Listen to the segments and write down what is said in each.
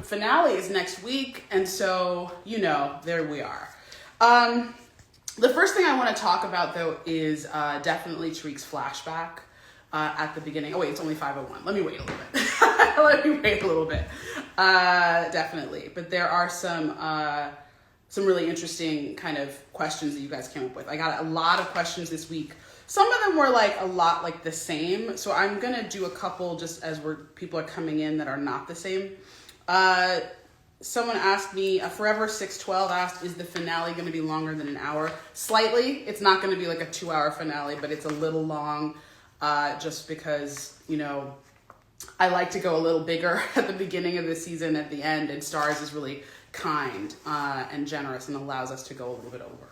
finale is next week, and so, you know, there we are. The first thing I want to talk about, though, is definitely Tariq's flashback at the beginning. Oh, wait, it's only 5:01. Let me wait a little bit. Definitely. But there are some really interesting kind of questions that you guys came up with. I got a lot of questions this week. Some of them were like a lot like the same. So I'm going to do a couple just as people are coming in that are not the same. Someone asked me, Forever 612 asked, is the finale going to be longer than an hour? Slightly. It's not going to be like a 2-hour finale, but it's a little long just because, you know, I like to go a little bigger at the beginning of the season, at the end, and Starz is really kind and generous and allows us to go a little bit over.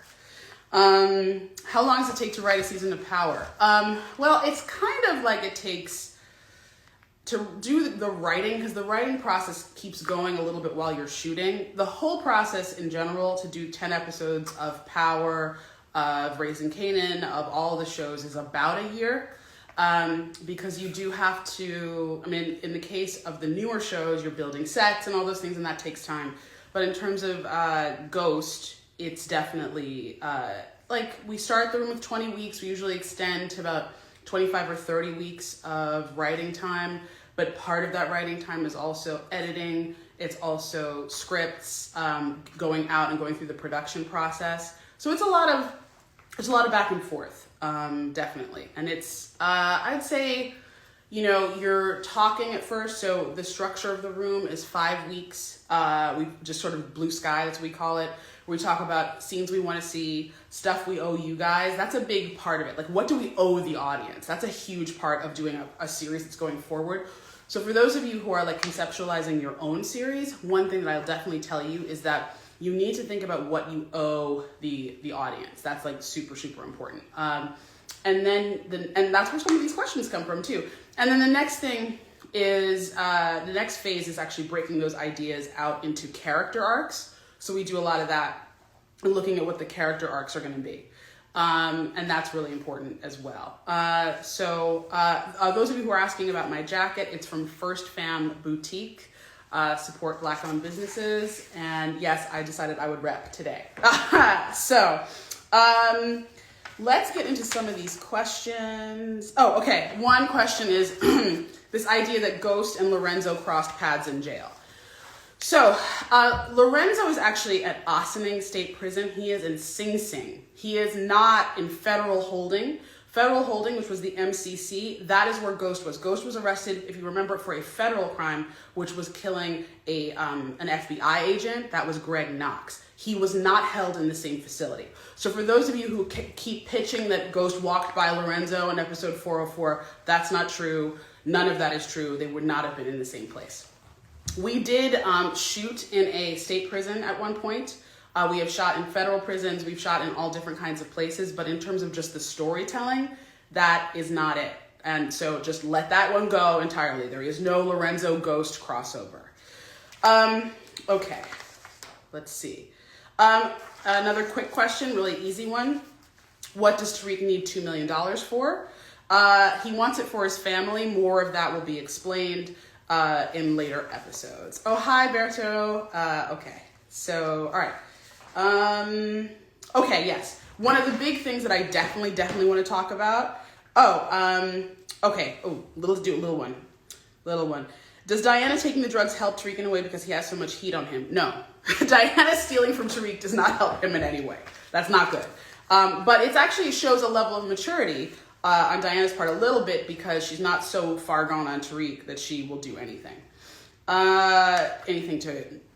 How long does it take to write a season of Power? Well, it's kind of like it takes to do the writing, because the writing process keeps going a little bit while you're shooting. The whole process in general to do 10 episodes of Power, of Raising Kanan, of all the shows is about a year. Because you do have to, I mean, in the case of the newer shows, you're building sets and all those things, and that takes time. But in terms of Ghost, it's definitely, like, we start the room with 20 weeks. We usually extend to about 25 or 30 weeks of writing time. But part of that writing time is also editing. It's also scripts, going out and going through the production process. So it's a lot of back and forth. Definitely. And it's, I'd say, you know, you're talking at first. So the structure of the room is 5 weeks. We just sort of blue sky, that's what we call it. We talk about scenes we want to see, stuff we owe you guys. That's a big part of it. Like, what do we owe the audience? That's a huge part of doing a series that's going forward. So for those of you who are like conceptualizing your own series, one thing that I'll definitely tell you is that you need to think about what you owe the audience. That's like super, super important. And that's where some of these questions come from too. And then the next thing is, the next phase is actually breaking those ideas out into character arcs. So we do a lot of that and looking at what the character arcs are going to be. And that's really important as well. So those of you who are asking about my jacket, it's from First Fam Boutique. Support Black-owned businesses, and yes, I decided I would rep today. So, let's get into some of these questions. Oh, okay. One question is this idea that Ghost and Lorenzo crossed paths in jail. So, Lorenzo is actually at Ossining State Prison. He is in Sing Sing. He is not in federal holding. Federal holding, which was the MCC, that is where Ghost was. Ghost was arrested, if you remember, for a federal crime, which was killing an FBI agent. That was Greg Knox. He was not held in the same facility. So for those of you who keep pitching that Ghost walked by Lorenzo in episode 404, that's not true. None of that is true. They would not have been in the same place. We did shoot in a state prison at one point. We have shot in federal prisons. We've shot in all different kinds of places. But in terms of just the storytelling, that is not it. And so just let that one go entirely. There is no Lorenzo Ghost crossover. Okay, let's see. Another quick question, really easy one. What does Tariq need $2 million for? He wants it for his family. More of that will be explained in later episodes. Oh, hi, Berto. Okay, so, all right. Okay, yes. One of the big things that I definitely want to talk about. Okay. Oh, let's do a little one. Does Diana taking the drugs help Tariq in a way because he has so much heat on him? No. Diana stealing from Tariq does not help him in any way. That's not good. But it actually shows a level of maturity on Diana's part a little bit, because she's not so far gone on Tariq that she will do anything. Anything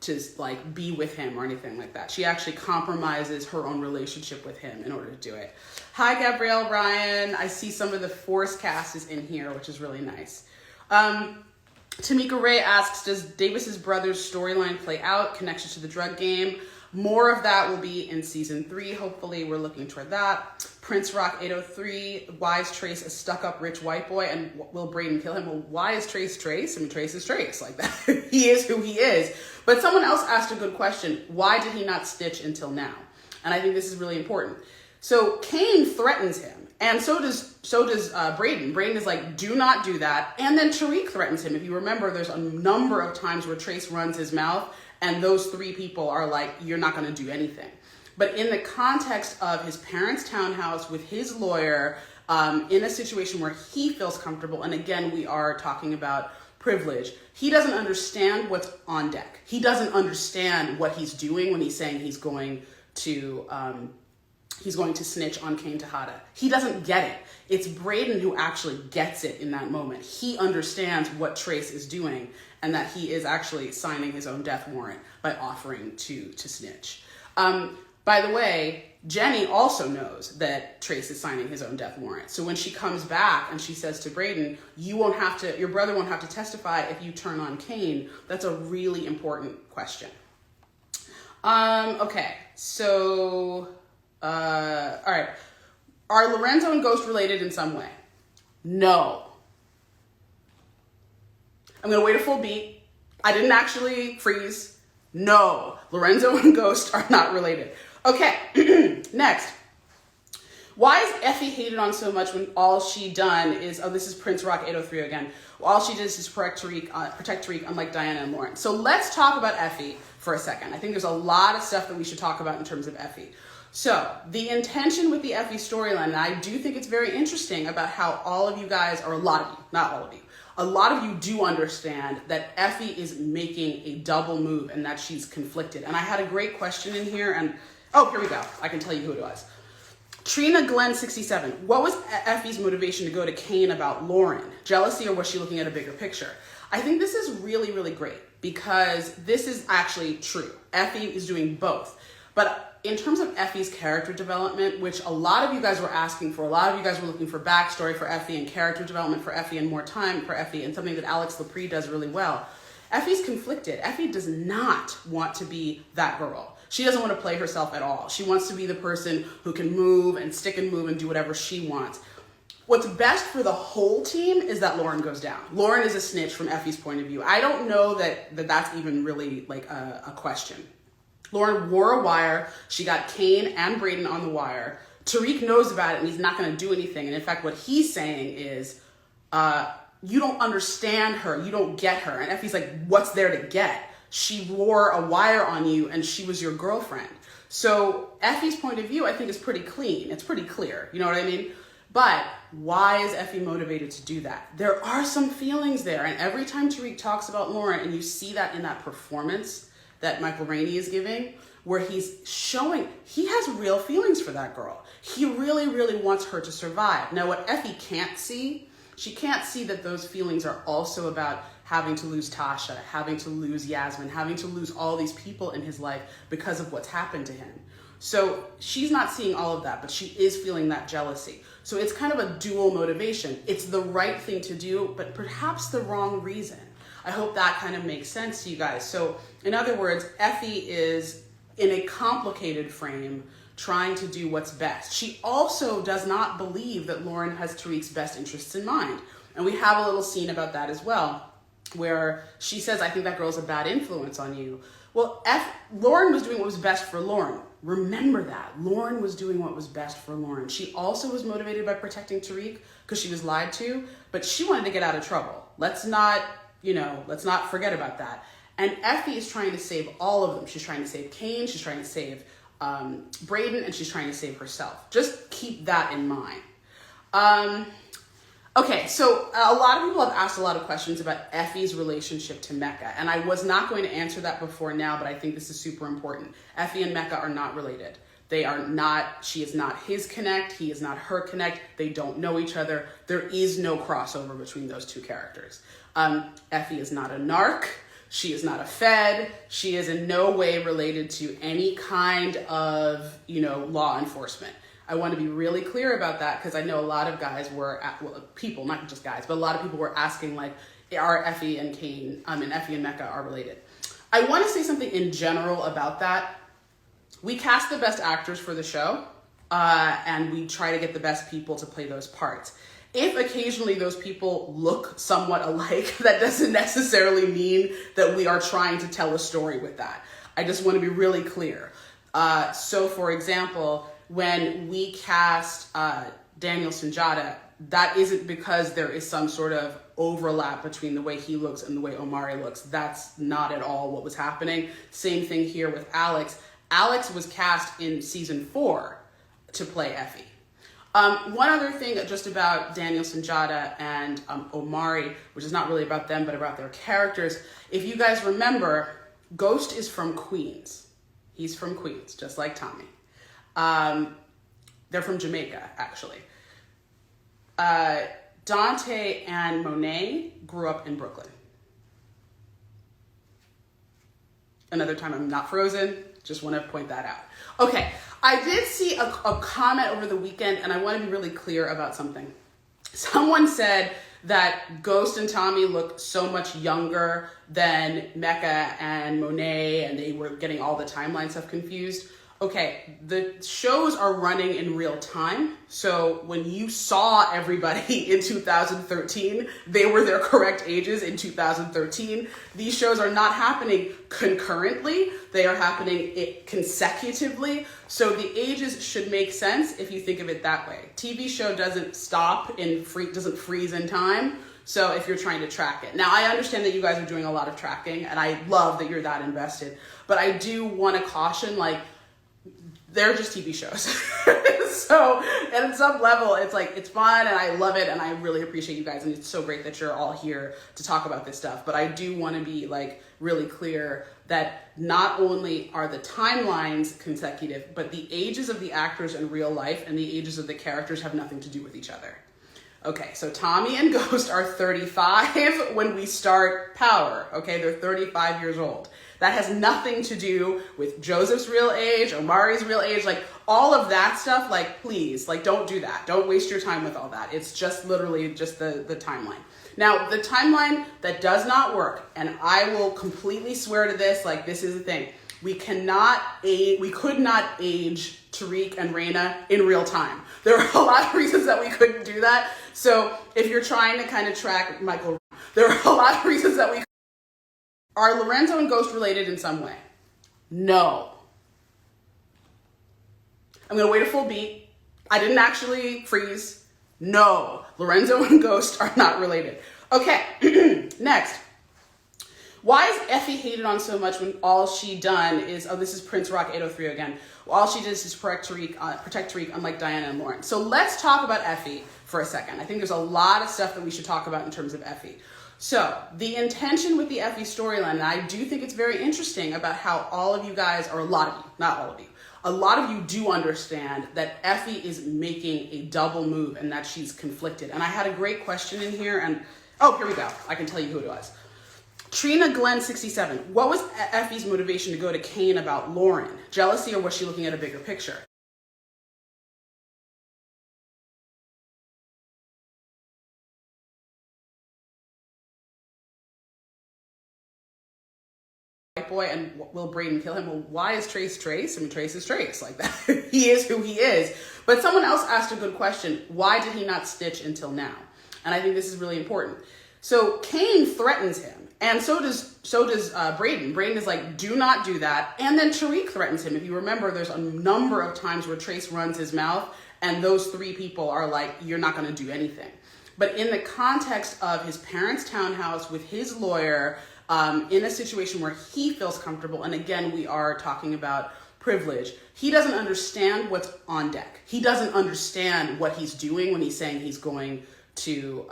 to like be with him or anything like that. She actually compromises her own relationship with him in order to do it. Hi, Gabrielle, Ryan. I see some of the Force cast is in here, which is really nice. Tamika Ray asks, does Davis's brother's storyline play out? Connection to the drug game. More of that will be in season 3. Hopefully, we're looking toward that. Prince Rock 803, why is Trace a stuck-up rich white boy and will Brayden kill him? Well, why is Trace Trace? I mean, Trace is Trace, like that. He is who he is. But someone else asked a good question. Why did he not stitch until now? And I think this is really important. So Kane threatens him. And so does Braden. Braden is like, do not do that. And then Tariq threatens him. If you remember, there's a number of times where Trace runs his mouth and those three people are like, you're not going to do anything. But in the context of his parents' townhouse with his lawyer, in a situation where he feels comfortable, and again, we are talking about privilege, he doesn't understand what's on deck. He doesn't understand what he's doing when he's saying he's going to snitch on Kane Tejada. He doesn't get it. It's Braden who actually gets it in that moment. He understands what Trace is doing and that he is actually signing his own death warrant by offering to snitch. By the way, Jenny also knows that Trace is signing his own death warrant. So when she comes back and she says to Braden, your brother won't have to testify if you turn on Kane, that's a really important question. Okay, so, all right. Are Lorenzo and Ghost related in some way? No. I'm going to wait a full beat. I didn't actually freeze. No, Lorenzo and Ghost are not related. Okay, next. Why is Effie hated on so much when all she done is, this is Prince Rock 803 again. All she did is protect Tariq, unlike Diana and Lauren. So let's talk about Effie for a second. I think there's a lot of stuff that we should talk about in terms of Effie. So the intention with the Effie storyline, and I do think it's very interesting about how all of you guys, or a lot of you, not all of you, a lot of you do understand that Effie is making a double move and that she's conflicted. And I had a great question in here, and here we go. I can tell you who it was. Trina Glenn 67. What was Effie's motivation to go to Kane about Lauren? Jealousy, or was she looking at a bigger picture? I think this is really, really great because this is actually true. Effie is doing both. But in terms of Effie's character development, which a lot of you guys were asking for, a lot of you guys were looking for backstory for Effie and character development for Effie and more time for Effie, and something that Alex Lepre does really well. Effie's conflicted. Effie does not want to be that girl. She doesn't want to play herself at all. She wants to be the person who can move and stick and move and do whatever she wants. What's best for the whole team is that Lauren goes down. Lauren is a snitch from Effie's point of view. I don't know that's even really like a question. Lauren wore a wire. She got Kane and Braden on the wire. Tariq knows about it and he's not going to do anything. And in fact, what he's saying is, you don't understand her. You don't get her. And Effie's like, what's there to get? She wore a wire on you and she was your girlfriend. So Effie's point of view, I think, is pretty clean. It's pretty clear. You know what I mean? But why is Effie motivated to do that? There are some feelings there. And every time Tariq talks about Lauren, and you see that in that performance that Michael Rainey is giving, where he's showing he has real feelings for that girl. He really, really wants her to survive. Now, what Effie can't see, she can't see that those feelings are also about having to lose Tasha, having to lose Yasmin, having to lose all these people in his life because of what's happened to him. So she's not seeing all of that, but she is feeling that jealousy. So it's kind of a dual motivation. It's the right thing to do, but perhaps the wrong reason. I hope that kind of makes sense to you guys. So in other words, Effie is in a complicated frame trying to do what's best. She also does not believe that Lauren has Tariq's best interests in mind. And we have a little scene about that as well, where she says, I think that girl's a bad influence on you. Well, Lauren was doing what was best for Lauren. Remember that. Lauren was doing what was best for Lauren. She also was motivated by protecting Tariq because she was lied to, but she wanted to get out of trouble. Let's not forget about that. And Effie is trying to save all of them. She's trying to save Kane, she's trying to save Braden, and she's trying to save herself. Just keep that in mind. Okay, so a lot of people have asked a lot of questions about Effie's relationship to Mecca, and I was not going to answer that before now, but I think this is super important. Effie and Mecca are not related. They are not, she is not his connect, he is not her connect, they don't know each other. There is no crossover between those two characters. Effie is not a narc, she is not a fed, she is in no way related to any kind of, law enforcement. I want to be really clear about that because I know a lot of guys were, people, not just guys, but a lot of people were asking like, are Effie and Kane, and Effie and Mecca are related. I want to say something in general about that. We cast the best actors for the show, and we try to get the best people to play those parts. If occasionally those people look somewhat alike, that doesn't necessarily mean that we are trying to tell a story with that. I just want to be really clear. So for example, when we cast Daniel Sunjata, that isn't because there is some sort of overlap between the way he looks and the way Omari looks. That's not at all what was happening. Same thing here with Alex. Alex was cast in season 4 to play Effie. One other thing just about Daniel Sunjata and Omari, which is not really about them, but about their characters. If you guys remember, Ghost is from Queens. He's from Queens, just like Tommy. They're from Jamaica, actually. Dante and Monet grew up in Brooklyn. Another time I'm not frozen, just want to point that out. Okay, I did see a comment over the weekend, and I want to be really clear about something. Someone said that Ghost and Tommy look so much younger than Mecca and Monet, and they were getting all the timeline stuff confused. Okay, the shows are running in real time. So when you saw everybody in 2013, they were their correct ages in 2013. These shows are not happening concurrently. They are happening consecutively. So the ages should make sense if you think of it that way. TV show doesn't stop doesn't freeze in time. So if you're trying to track it. Now, I understand that you guys are doing a lot of tracking, and I love that you're that invested. But I do want to caution, they're just TV shows. So at some level, it's fun and I love it and I really appreciate you guys. And it's so great that you're all here to talk about this stuff. But I do want to be really clear that not only are the timelines consecutive, but the ages of the actors in real life and the ages of the characters have nothing to do with each other. Okay, so Tommy and Ghost are 35 when we start Power. Okay, they're 35 years old. That has nothing to do with Joseph's real age, Omari's real age, all of that stuff. Please, don't do that. Don't waste your time with all that. It's just literally just the timeline. Now, the timeline that does not work, and I will completely swear to this, this is the thing. We could not age Tariq and Raina in real time. There are a lot of reasons that we couldn't do that. So if you're trying to kind of track Michael, there are a lot of reasons that we couldn't. Are Lorenzo and Ghost related in some way? No. I'm going to wait a full beat. I didn't actually freeze. No. Lorenzo and Ghost are not related. Okay. Next. Why is Effie hated on so much when all she done is, this is Prince Rock 803 again. All she did is protect Tariq, unlike Diana and Lauren. So let's talk about Effie for a second. I think there's a lot of stuff that we should talk about in terms of Effie. So the intention with the Effie storyline, and I do think it's very interesting about how all of you guys, or a lot of you, not all of you, a lot of you do understand that Effie is making a double move and that she's conflicted. And I had a great question in here, and here we go. I can tell you who it was. Trina Glenn 67. What was Effie's motivation to go to Kane about Lauren? Jealousy, or was she looking at a bigger picture? Boy, and will Braden kill him? Well, why is Trace Trace? I mean, Trace is Trace, that. He is who he is. But someone else asked a good question. Why did he not stitch until now? And I think this is really important. So Kane threatens him, and so does Braden. Braden is do not do that. And then Tariq threatens him. If you remember, there's a number of times where Trace runs his mouth, and those three people are you're not going to do anything. But in the context of his parents' townhouse with his lawyer, in a situation where he feels comfortable, and again, we are talking about privilege, he doesn't understand what's on deck. He doesn't understand what he's doing when he's saying he's going to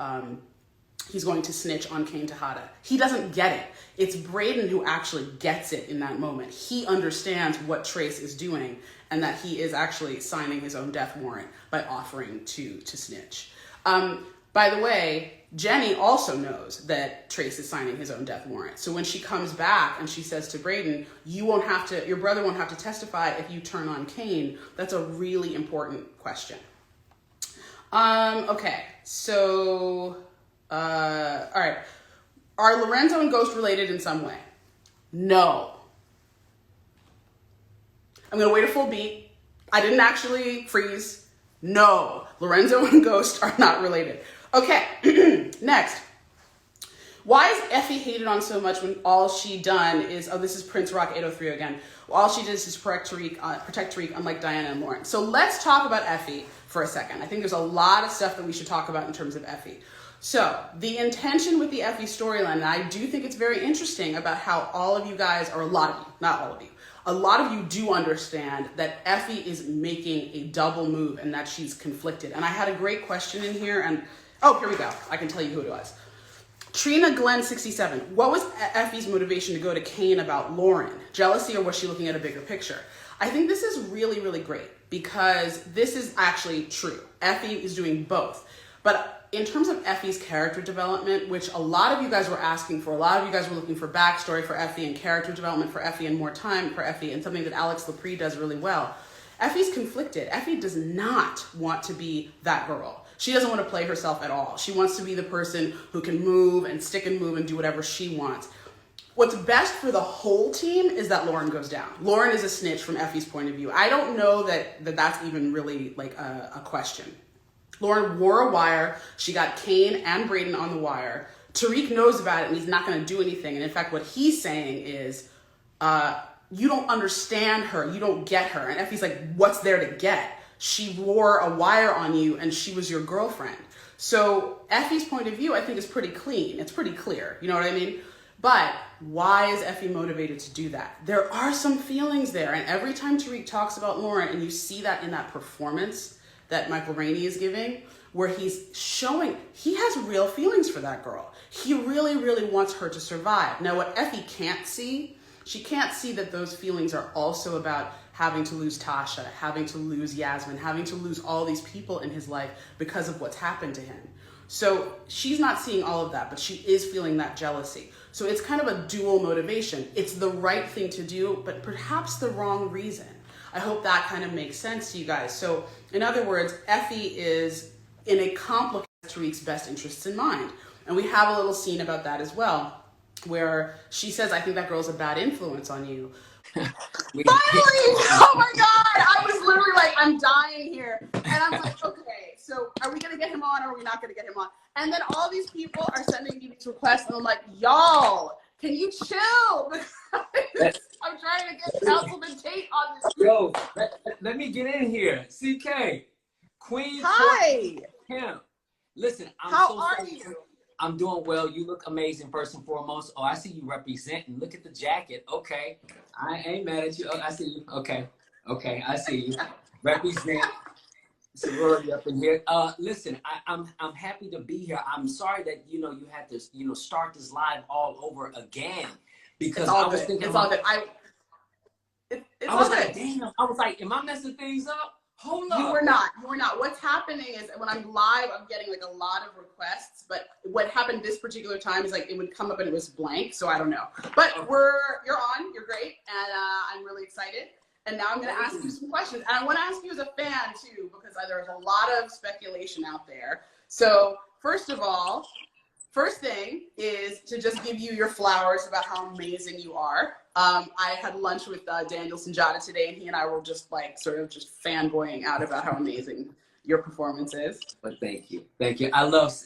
snitch on Kane Tejada. He doesn't get it. It's Braden who actually gets it in that moment. He understands what Trace is doing and that he is actually signing his own death warrant by offering to snitch. By the way, Jenny also knows that Trace is signing his own death warrant. So when she comes back and she says to Braden, your brother won't have to testify if you turn on Kane, that's a really important question. Okay, so, all right. Are Lorenzo and Ghost related in some way? No. I'm going to wait a full beat. I didn't actually freeze. No. Lorenzo and Ghost are not related. Okay, next. Why is Effie hated on so much when all she done is, this is Prince Rock 803 again. All she did is protect Tariq, unlike Diana and Lauren. So let's talk about Effie for a second. I think there's a lot of stuff that we should talk about in terms of Effie. So the intention with the Effie storyline, and I do think it's very interesting about how all of you guys, or a lot of you, not all of you, a lot of you do understand that Effie is making a double move and that she's conflicted. And I had a great question in here, and oh, here we go. I can tell you who it was. Trina Glenn 67. What was Effie's motivation to go to Kane about Lauren? Jealousy, or was she looking at a bigger picture? I think this is really, really great because this is actually true. Effie is doing both. But in terms of Effie's character development, which a lot of you guys were asking for, a lot of you guys were looking for backstory for Effie and character development for Effie and more time for Effie, and something that Alex Lepre does really well. Effie's conflicted. Effie does not want to be that girl. She doesn't want to play herself at all. She wants to be the person who can move and stick and move and do whatever she wants. What's best for the whole team is that Lauren goes down. Lauren is a snitch from Effie's point of view. I don't know that's even really like a question. Lauren wore a wire. She got Kane and Brayden on the wire. Tariq knows about it and he's not going to do anything. And in fact, what he's saying is, you don't understand her. You don't get her. And Effie's like, what's there to get? She wore a wire on you and she was your girlfriend. So Effie's point of view, I think, is pretty clean. It's pretty clear. You know what I mean? But why is Effie motivated to do that? There are some feelings there. And every time Tariq talks about Lauren, and you see that in that performance that Michael Rainey is giving, where he's showing he has real feelings for that girl. He really, really wants her to survive. Now, what Effie can't see, she can't see that those feelings are also about having to lose Tasha, having to lose Yasmin, having to lose all these people in his life because of what's happened to him. So she's not seeing all of that, but she is feeling that jealousy. So it's kind of a dual motivation. It's the right thing to do, but perhaps the wrong reason. I hope that kind of makes sense to you guys. So in other words, Effie is in a complicated Tariq's best interests in mind. And we have a little scene about that as well, where she says, I think that girl's a bad influence on you. Finally! Oh my God! I was literally like, I'm dying here. And I'm like, okay, so are we going to get him on or are we not going to get him on? And then all these people are sending me these requests and I'm like, y'all, can you chill? I'm trying to get Councilman Tate on this. Yo, let me get in here. CK, Queen Hi. Kemp. Listen, How are you? I'm doing well. You look amazing, first and foremost. Oh, I see you representing. Look at the jacket. Okay. I ain't mad at you. Oh, I see you. Okay. Okay, I see you. Represent sorority up in here. Listen, I'm happy to be here. I'm sorry that you had to start this live all over again because I was thinking it's all good. I was like, damn. I was like, am I messing things up? Hold up. You were not. What's happening is when I'm live, I'm getting like a lot of requests. But what happened this particular time is like it would come up and it was blank. So I don't know. But you're on. You're great, and I'm really excited. And now I'm going to ask you some questions. And I want to ask you as a fan too, because there's a lot of speculation out there. So first of all, first thing is to just give you your flowers about how amazing you are. I had lunch with Daniel Sunjata today, and he and I were just like sort of just fanboying out about how amazing your performance is. But thank you. I love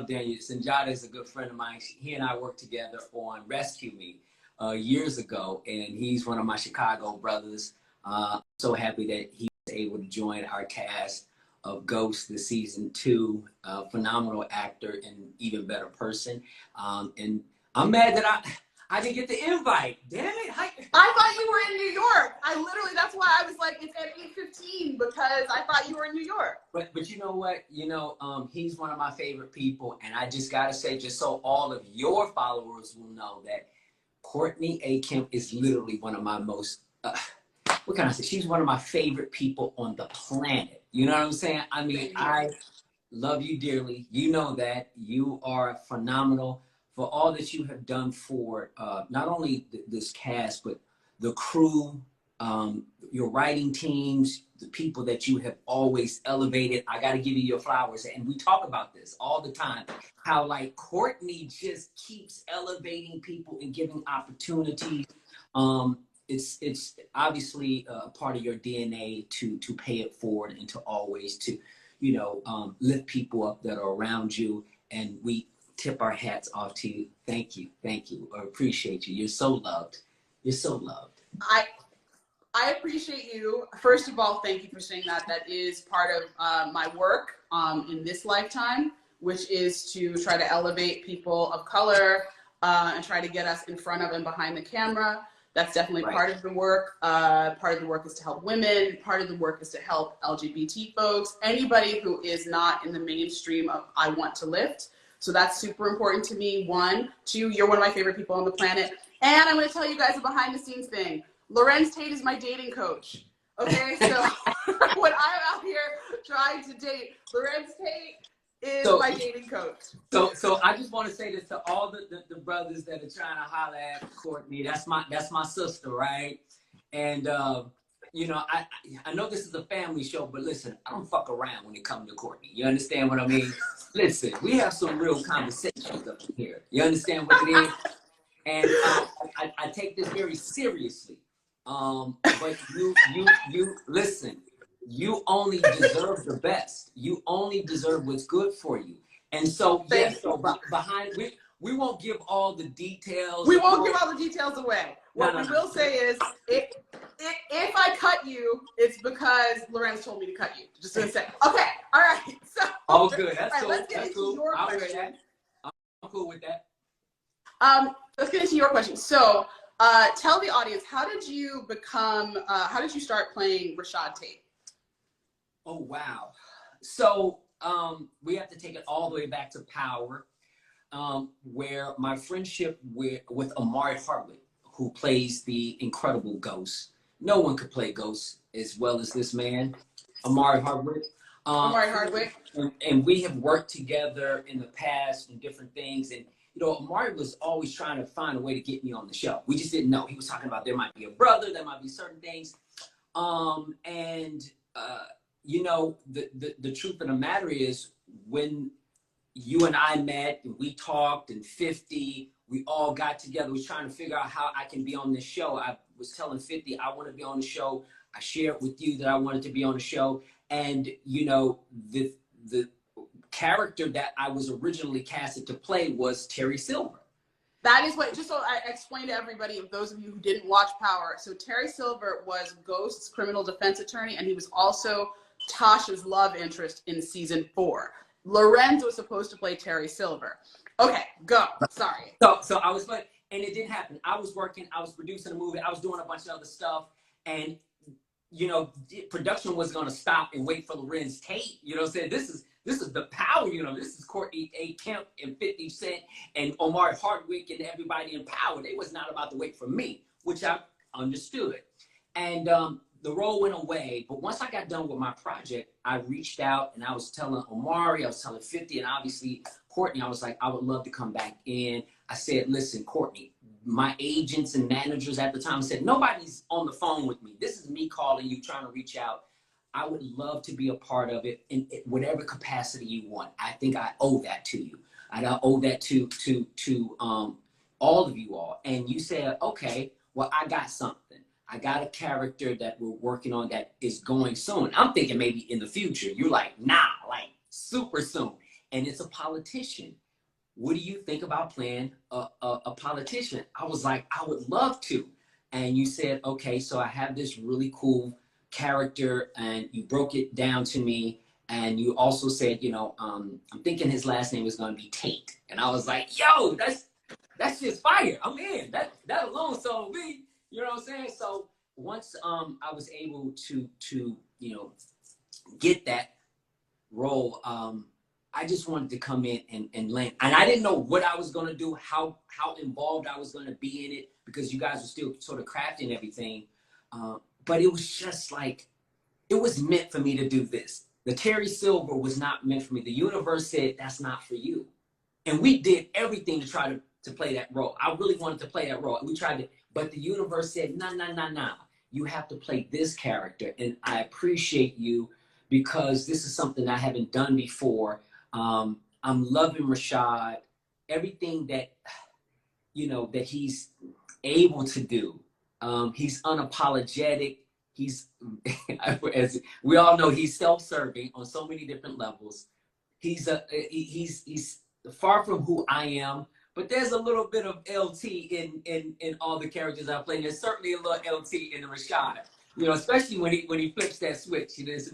Daniel. Sunjata is a good friend of mine. He and I worked together on Rescue Me years ago, and he's one of my Chicago brothers. I'm so happy that he was able to join our cast of Ghost this season 2. Phenomenal actor and even better person. And I'm mad that I didn't get the invite. Damn it. I thought you were in New York. That's why I was like, it's at 8:15 because I thought you were in New York. But you know what? He's one of my favorite people. And I just got to say, just so all of your followers will know that Courtney A Kemp is literally one of my most, what can I say? She's one of my favorite people on the planet. You know what I'm saying? I mean, I love you dearly. You know that. You are phenomenal for all that you have done for not only this cast, but the crew, your writing teams, the people that you have always elevated. I got to give you your flowers. And we talk about this all the time, how like Courtney just keeps elevating people and giving opportunities. It's obviously a part of your DNA to pay it forward and to always to, lift people up that are around you. And we tip our hats off to you. Thank you. I appreciate you. You're so loved. You're so loved. I appreciate you. First of all, thank you for saying that. That is part of my work in this lifetime, which is to try to elevate people of color and try to get us in front of and behind the camera. That's definitely part of the work. Part of the work is to help women. Part of the work is to help LGBT folks, anybody who is not in the mainstream of I want to lift. So that's super important to me. 1, 2, you're one of my favorite people on the planet. And I'm going to tell you guys a behind the scenes thing. Lorenzo Tate is my dating coach. Okay, so when I'm out here trying to date, Lorenzo Tate is my dating coach. So I just want to say this to all the brothers that are trying to holler at Courtney. That's my sister, right? And you know, I know this is a family show, but listen, I don't fuck around when it comes to Courtney. You understand what I mean? Listen, we have some real conversations up here. You understand what it is? And I take this very seriously. But you listen. You only deserve the best. You only deserve what's good for you. And so, yes, so behind, we won't give all the details. We won't give all the details away. What we will say is, if I cut you, it's because Larenz told me to cut you. Just gonna say, okay, all right. So, all good. That's cool. Let's get into your question. I'm cool with that. Let's get into your question. So, tell the audience, how did you start playing Rashad Tate? Oh, wow. So we have to take it all the way back to Power, where my friendship with Omari Hardwick, who plays the incredible Ghost. No one could play Ghost as well as this man, Omari Hardwick. Omari Hardwick. And we have worked together in the past and different things. And, you know, Omari was always trying to find a way to get me on the show. We just didn't know. He was talking about there might be a brother, there might be certain things. You know, the truth of the matter is, when you and I met and we talked, and 50, we all got together, we was trying to figure out how I can be on this show. I was telling 50 I want to be on the show. I shared with you that I wanted to be on the show. And, you know, the character that I was originally casted to play was Terry Silver. That is what, just so I explain to everybody, those of you who didn't watch Power. So Terry Silver was Ghost's criminal defense attorney, and he was also Tasha's love interest in season 4. Larenz was supposed to play Terry Silver. Okay, go. Sorry. So I was playing, and it didn't happen. I was working, I was producing a movie, I was doing a bunch of other stuff, and you know, production was gonna stop and wait for Lorenzo Tate. You know what I'm saying? This is the Power, you know, this is Courtney A Kemp and 50 Cent and Omari Hardwick and everybody in Power. They was not about to wait for me, which I understood. And the role went away, but once I got done with my project, I reached out and I was telling Omari, I was telling 50, and obviously Courtney, I was like, I would love to come back in. I said, listen, Courtney, my agents and managers at the time said, nobody's on the phone with me. This is me calling you, trying to reach out. I would love to be a part of it in whatever capacity you want. I think I owe that to you. I owe that to all of you all. And you said, okay, well, I got something. I got a character that we're working on that is going soon. I'm thinking maybe in the future. You're like, nah, like super soon. And it's a politician. What do you think about playing a politician? I was like, I would love to. And you said, okay, so I have this really cool character, and you broke it down to me. And you also said, you know, I'm thinking his last name is going to be Tate. And I was like, yo, that's just fire. I'm in. That alone sold me. You know what I'm saying? So once I was able to you know, get that role, I just wanted to come in and land. And I didn't know what I was going to do, how involved I was going to be in it, because you guys were still sort of crafting everything. But it was just like, it was meant for me to do this. The Terry Silver was not meant for me. The universe said, that's not for you. And we did everything to try to play that role. I really wanted to play that role. We tried to, but the universe said, nah. You have to play this character. And I appreciate you, because this is something I haven't done before. I'm loving Rashad. Everything that, you know, that he's able to do. He's unapologetic. He's, as we all know, he's self-serving on so many different levels. He's far from who I am, but there's a little bit of LT in all the characters I play. There's certainly a little LT in the Rashad. You know, especially when he flips that switch. You know, it's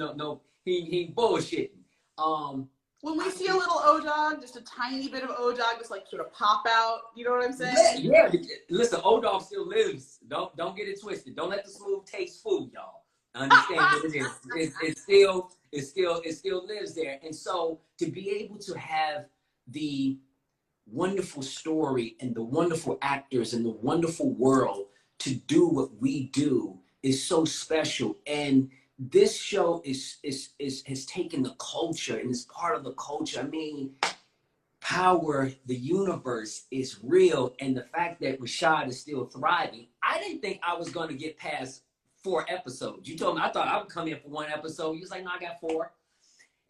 he bullshitting. When we see a little O-Dog, just a tiny bit of O-Dog just like sort of pop out, you know what I'm Yeah, saying? yeah. Listen, O-Dog still lives. Don't get it twisted. Don't let the smooth taste fool y'all. Understand what it is. It still lives there. And so to be able to have the wonderful story and the wonderful actors and the wonderful world to do what we do is so special. And this show has taken the culture and is part of the culture. I mean, Power, the universe is real, and the fact that Rashad is still thriving. I didn't think I was going to get past 4 episodes. You told me I thought I would come in for 1 episode. You was like, no, I got 4.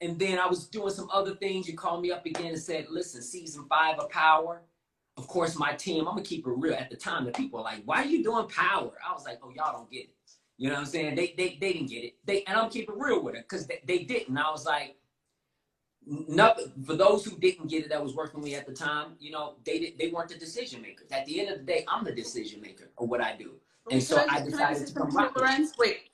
And then I was doing some other things. You called me up again and said, listen, season 5 of Power. Of course, my team, I'm going to keep it real. At the time, the people were like, why are you doing Power? I was like, oh, y'all don't get it. You know what I'm saying? They didn't get it. And I'm keeping it real with it because they didn't. I was like, nothing. For those who didn't get it that was working with me at the time, you know, they weren't the decision makers. At the end of the day, I'm the decision maker of what I do. And so I decided to come rock with Larenz? Wait,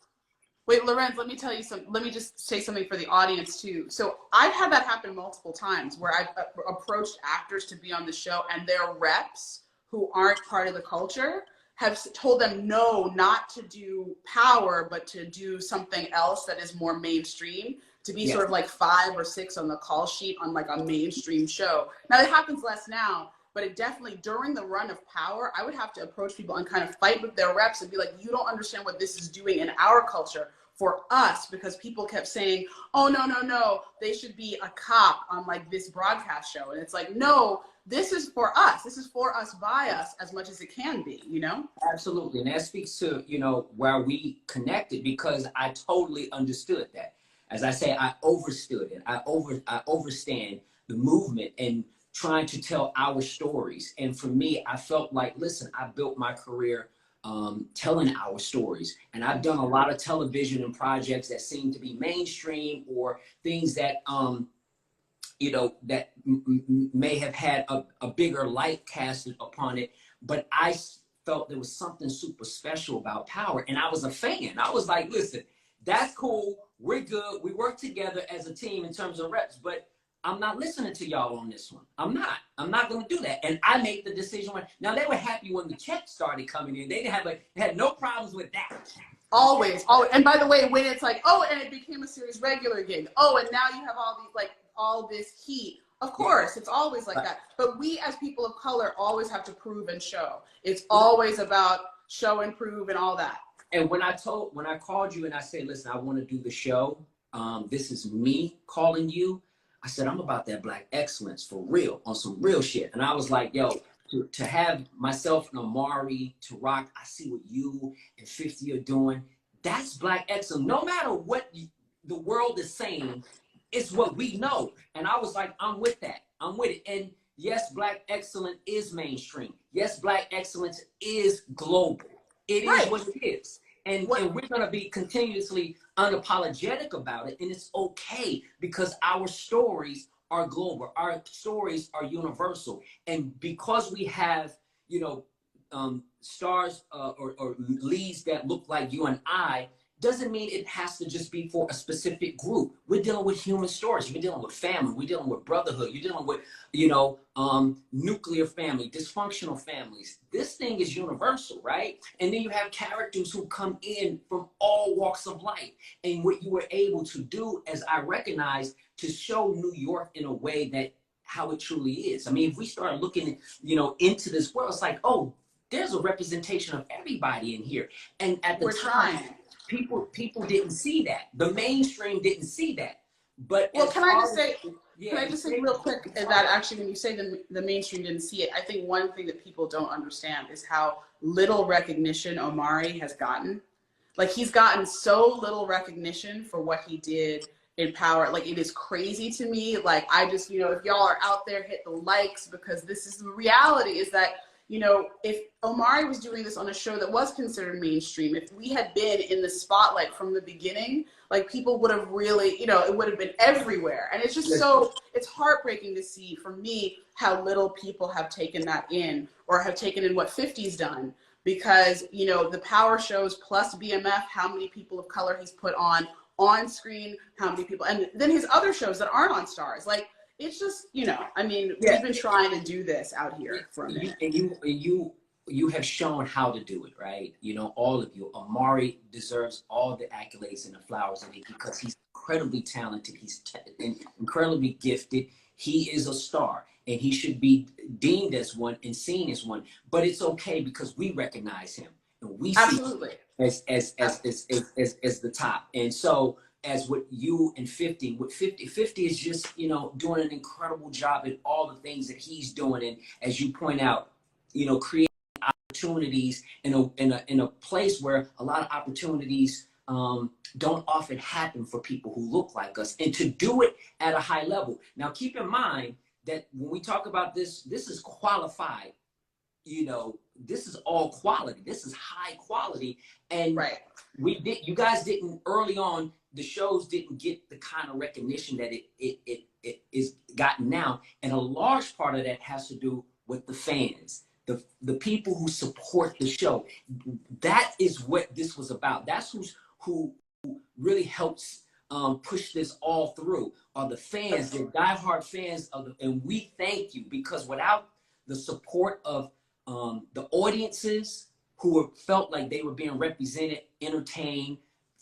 Larenz, let me tell you something. Let me just say something for the audience too. So I've had that happen multiple times where I've approached actors to be on the show and their reps who aren't part of the culture have told them no, not to do Power, but to do something else that is more mainstream, to be sort of like 5 or 6 on the call sheet on like a mainstream show. Now it happens less now, but it definitely, during the run of Power, I would have to approach people and kind of fight with their reps and be like, you don't understand what this is doing in our culture for us, because people kept saying, oh, no, they should be a cop on like this broadcast show. And it's like, no, this is for us. This is for us, by us, as much as it can be, you know? Absolutely. And that speaks to, you know, where we connected, because I totally understood that. As I say, I overstood it. I overstand the movement and trying to tell our stories. And for me, I felt like, listen, I built my career telling our stories. And I've done a lot of television and projects that seem to be mainstream, or things that, you know, that may have had a bigger light casted upon it. But I felt there was something super special about Power. And I was a fan. I was like, listen, that's cool. We're good. We work together as a team in terms of reps, but I'm not listening to y'all on this one. I'm not going to do that. And I made the decision. Now, they were happy when the checks started coming in. They had no problems with that. Always. And by the way, when it's like, oh, and it became a series regular gig. Oh, and now you have all this heat. Of course, it's always like that. But we as people of color always have to prove and show. It's always about show and prove and all that. And when I called you and I said, listen, I want to do the show. This is me calling you. I said, I'm about that Black excellence for real, on some real shit. And I was like, yo, to have myself and Amari to rock, I see what you and 50 are doing. That's Black excellence. No matter what the world is saying, it's what we know. And I was like, I'm with that. I'm with it. And yes, Black excellence is mainstream. Yes, Black excellence is global. It is what it is. And we're going to be continuously unapologetic about it. And it's okay, because our stories are global. Our stories are universal. And because we have, you know, stars or leads that look like you and I, doesn't mean it has to just be for a specific group. We're dealing with human stories. We're dealing with family. We're dealing with brotherhood. You're dealing with, you know, nuclear family, dysfunctional families. This thing is universal, right? And then you have characters who come in from all walks of life. And what you were able to do, as I recognize, to show New York in a way that how it truly is. I mean, if we start looking, you know, into this world, it's like, oh, there's a representation of everybody in here. And at the time, people didn't see that. The mainstream didn't see that. But can I just say real quick that actually, when you say the mainstream didn't see it, I think one thing that people don't understand is how little recognition Omari has gotten. Like, he's gotten so little recognition for what he did in Power. Like, it is crazy to me. Like, I just, you know, if y'all are out there, hit the likes, because this is the reality, is that, you know, if Omari was doing this on a show that was considered mainstream, if we had been in the spotlight from the beginning, like, people would have really, you know, it would have been everywhere. And it's just it's heartbreaking to see, for me, how little people have taken that in, or have taken in what 50's done. because, you know, the power shows plus BMF, how many people of color he's put on screen, how many people, and then his other shows that aren't on Stars. Like, it's just, you know, I mean, we've been trying to do this out here for a minute. You have shown how to do it, right? You know, all of you. Amari deserves all the accolades and the flowers in it because he's incredibly talented. He's incredibly gifted. He is a star, and he should be deemed as one and seen as one. But it's okay because we recognize him and we see him as the top. And so, as with you and 50, with 50 is just, you know, doing an incredible job at all the things that he's doing, and as you point out, you know, creating opportunities in a place where a lot of opportunities don't often happen for people who look like us, and to do it at a high level. Now, keep in mind that when we talk about this, this is qualified. You know, this is all quality. This is high quality, and you guys didn't early on. The shows didn't get the kind of recognition that it is gotten now, and a large part of that has to do with the fans. The people who support the show. That is what this was about. That's who really helps push this all through, are the fans, the diehard fans and we thank you, because without the support of the audiences who felt like they were being represented, entertained,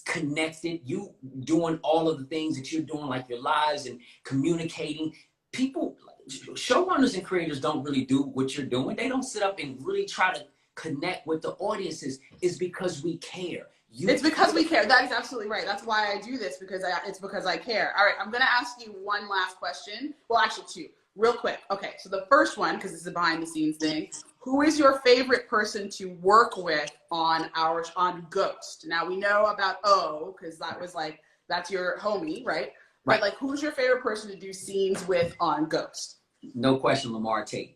connected, you doing all of the things that you're doing, like your lives and communicating, people, showrunners and creators don't really do what you're doing. They don't sit up and really try to connect with the audiences. It's because we care. It's because we care. That is absolutely right. That's why I do this, because it's because I care. All right, I'm going to ask you one last question. Well, actually two, real quick. Okay, so the first one, because it's a behind the scenes thing, who is your favorite person to work with on Ghost? Now, we know about O, because that was like, that's your homie, right? But like, who's your favorite person to do scenes with on Ghost? No question, Lamar Tate.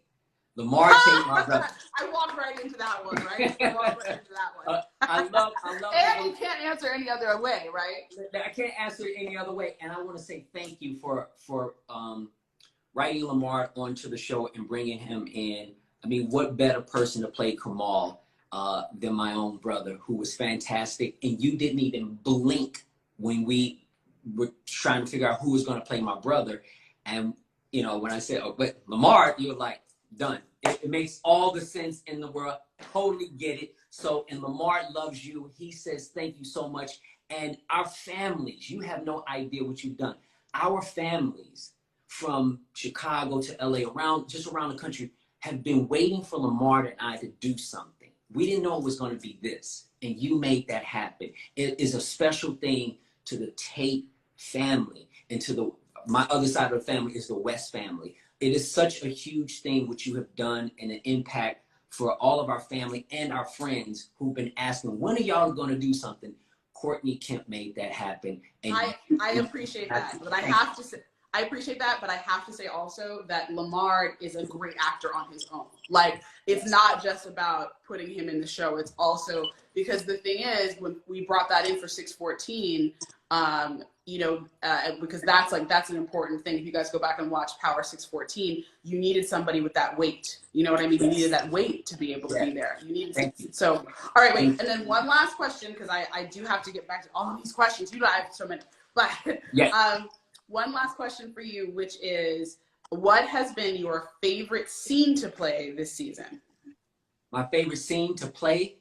Lamar Tate, my brother. I walked right into that one, right? I walked right into that one. I love. And you can't answer any other way, right? I can't answer it any other way. And I want to say thank you for writing Lamar onto the show and bringing him in. I mean, what better person to play Kamal than my own brother, who was fantastic. And you didn't even blink when we were trying to figure out who was going to play my brother. And, you know, when I said, oh, but Lamar, you were like, done. It makes all the sense in the world. Totally get it. So, and Lamar loves you. He says, thank you so much. And our families, you have no idea what you've done. Our families from Chicago to LA, just around the country, have been waiting for Lamar and I to do something. We didn't know it was going to be this. And you made that happen. It is a special thing to the Tate family, and to my other side of the family is the West family. It is such a huge thing what you have done, and an impact for all of our family and our friends who've been asking, when are y'all going to do something? Courtney Kemp made that happen. And I appreciate that, but I have to say, I appreciate that, but I have to say also that Lamar is a great actor on his own. Like, it's not just about putting him in the show. It's also, because the thing is, when we brought that in for 614, you know, because that's an important thing. If you guys go back and watch Power 614, you needed somebody with that weight. You know what I mean? You needed that weight to be able to be there. You needed so, all right, wait. And then one last question, because I do have to get back to all of these questions. You know, I have so many. But one last question for you, which is, what has been your favorite scene to play this season? My favorite scene to play?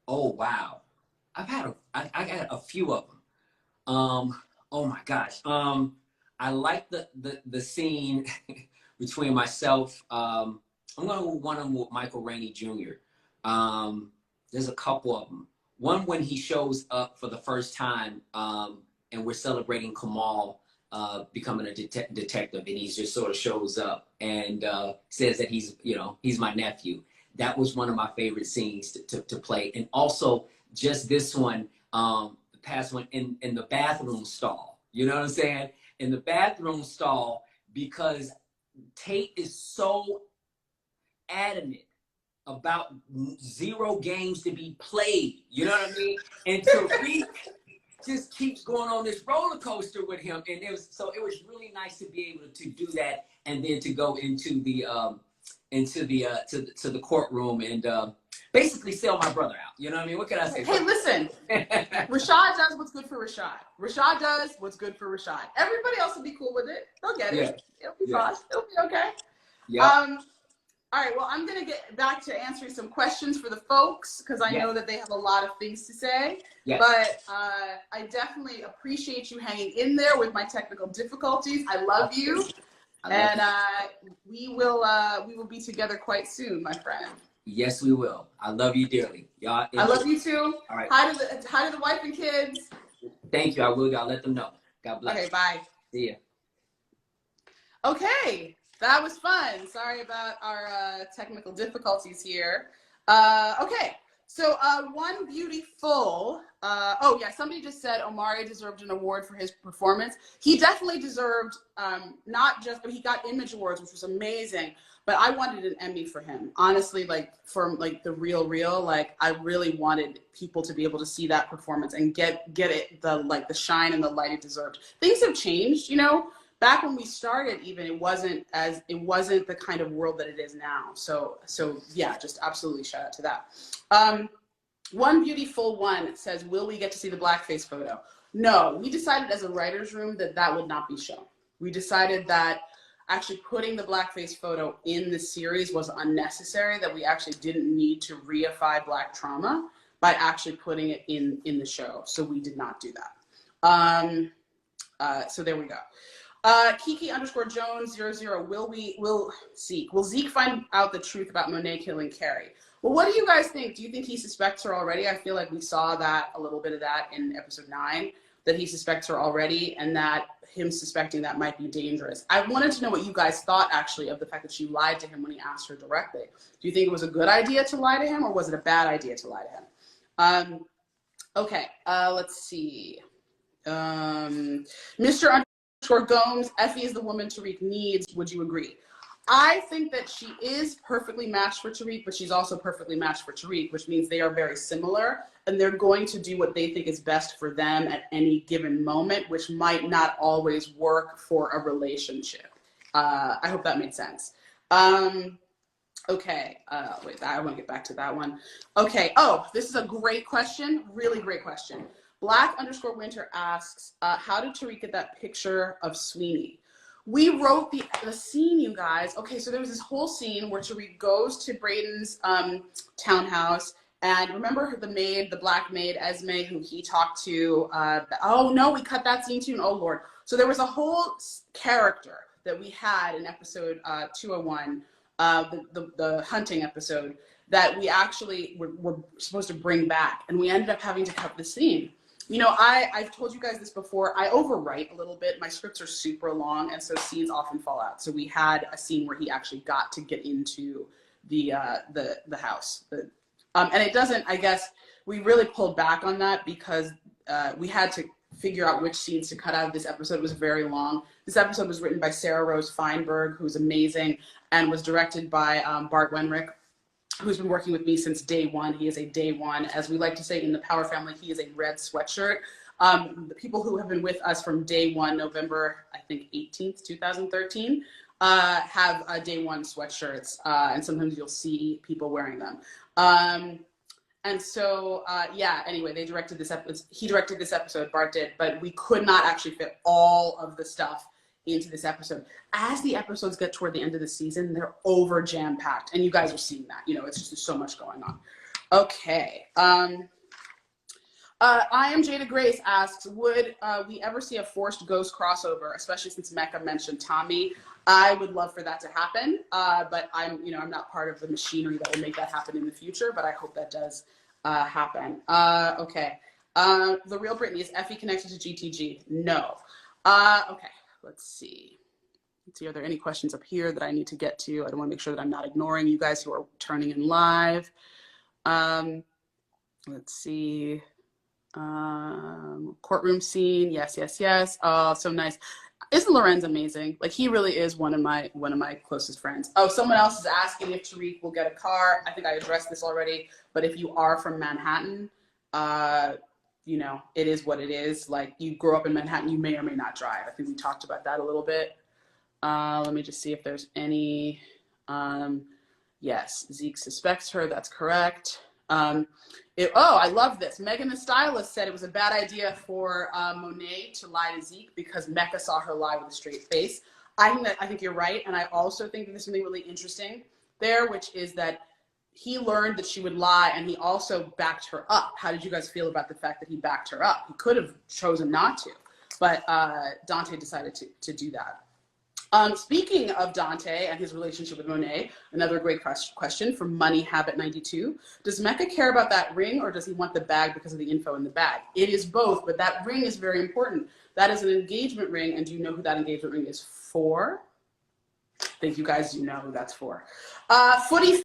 Oh, wow. I got a few of them. Oh my gosh. I like the scene between myself. I'm going to one of them with Michael Rainey Jr. There's a couple of them. One when he shows up for the first time, and we're celebrating Kamal becoming a detective, and he just sort of shows up and says that he's my nephew. That was one of my favorite scenes to play. And also just this one, the past one in the bathroom stall. You know what I'm saying? In the bathroom stall, because Tate is so adamant about 0 games to be played. You know what I mean? And Tariq just keeps going on this roller coaster with him, and it was really nice to be able to do that, and then to go into the to the courtroom, and basically sell my brother out. You know what I mean? What can I say? Hey, listen, Rashad does what's good for Rashad. Rashad does what's good for Rashad. Everybody else will be cool with it. They'll get it. It'll be fine. It'll be okay. Yeah. All right, well, I'm going to get back to answering some questions for the folks because I know that they have a lot of things to say. Yes. But I definitely appreciate you hanging in there with my technical difficulties. I love you. And we will be together quite soon, my friend. Yes, we will. I love you dearly. Y'all. I love you too. All right. Hi to the wife and kids. Thank you. I will. I'll let them know. God bless. Okay, bye. See ya. Okay. That was fun. Sorry about our technical difficulties here. Okay, so one beautiful, oh yeah, somebody just said Omari deserved an award for his performance. He definitely deserved, not just, but he got Image Awards, which was amazing, but I wanted an Emmy for him. Honestly, like from like the real, like I really wanted people to be able to see that performance and get it, the shine and the light it deserved. Things have changed, you know? Back when we started, even it wasn't the kind of world that it is now. So yeah, just absolutely shout out to that. One beautiful one says, will we get to see the blackface photo? No, we decided as a writer's room that would not be shown. We decided that actually putting the blackface photo in the series was unnecessary, that we actually didn't need to reify Black trauma by actually putting it in the show. So we did not do that. So there we go. Kiki_Jones00, will Zeke find out the truth about Monet killing Carrie? Well, what do you guys think? Do you think he suspects her already? I feel like we saw that, a little bit of that in episode 9, that he suspects her already, and that him suspecting that might be dangerous. I wanted to know what you guys thought, actually, of the fact that she lied to him when he asked her directly. Do you think it was a good idea to lie to him, or was it a bad idea to lie to him? Okay, let's see. Mr. Gomes, Effie is the woman Tariq needs. Would you agree? I think that she is perfectly matched for Tariq, but she's also perfectly matched for Tariq, which means they are very similar, and they're going to do what they think is best for them at any given moment, which might not always work for a relationship. I hope that made sense. Okay, wait, I want to get back to that one. Okay, oh, this is a great question, really great question. Black_Winter asks, how did Tariq get that picture of Sweeney? We wrote the scene, you guys. Okay, so there was this whole scene where Tariq goes to Brayden's townhouse, and remember the black maid, Esme, who he talked to? Oh no, we cut that scene too, and oh Lord. So there was a whole character that we had in episode 201, the hunting episode, that we actually were supposed to bring back, and we ended up having to cut the scene. You know, I've told you guys this before, I overwrite a little bit. My scripts are super long, and so scenes often fall out. So we had a scene where he actually got to get into the house. And it doesn't, I guess, we really pulled back on that because we had to figure out which scenes to cut out of this episode. It was very long. This episode was written by Sarah Rose Feinberg, who's amazing, and was directed by Bart Wenrick, who's been working with me since day one. He is a day one. As we like to say in the Power family, he is a red sweatshirt. The people who have been with us from day one, November, I think 18th, 2013, have day one sweatshirts. And sometimes you'll see people wearing them. And so, yeah, anyway, they directed this episode. He directed this episode, Bart did, but we could not actually fit all of the stuff into this episode. As the episodes get toward the end of the season, they're over jam-packed, and you guys are seeing that. You know, it's just, there's so much going on. Okay. I am Jada Grace asks, would we ever see a forced ghost crossover, especially since Mecca mentioned Tommy? I would love for that to happen, but I'm not part of the machinery that will make that happen in the future, but I hope that does happen. Okay. The real Britney, is Effie connected to GTG? No. Okay. Let's see. Are there any questions up here that I need to get to? I want to make sure that I'm not ignoring you guys who are turning in live. Let's see. Courtroom scene. Yes. Oh, so nice. Isn't Larenz amazing? Like, he really is one of my closest friends. Oh, someone else is asking if Tariq will get a car. I think I addressed this already, but if you are from Manhattan, you know, it is what it is. Like, you grow up in Manhattan, you may or may not drive. I think we talked about that a little bit. Let me just see if there's any. Yes, Zeke suspects her. That's correct. I love this. Megan the stylist said it was a bad idea for Monet to lie to Zeke because Mecca saw her lie with a straight face. I think you're right, and I also think that there's something really interesting there, which is that he learned that she would lie, and he also backed her up. How did you guys feel about the fact that he backed her up? He could have chosen not to, but Dante decided to do that. Speaking of Dante and his relationship with Monet, another great question from Money Habit 92. Does Mecca care about that ring, or does he want the bag because of the info in the bag? It is both, but that ring is very important. That is an engagement ring, and do you know who that engagement ring is for? I think you guys do know who that's for. Footy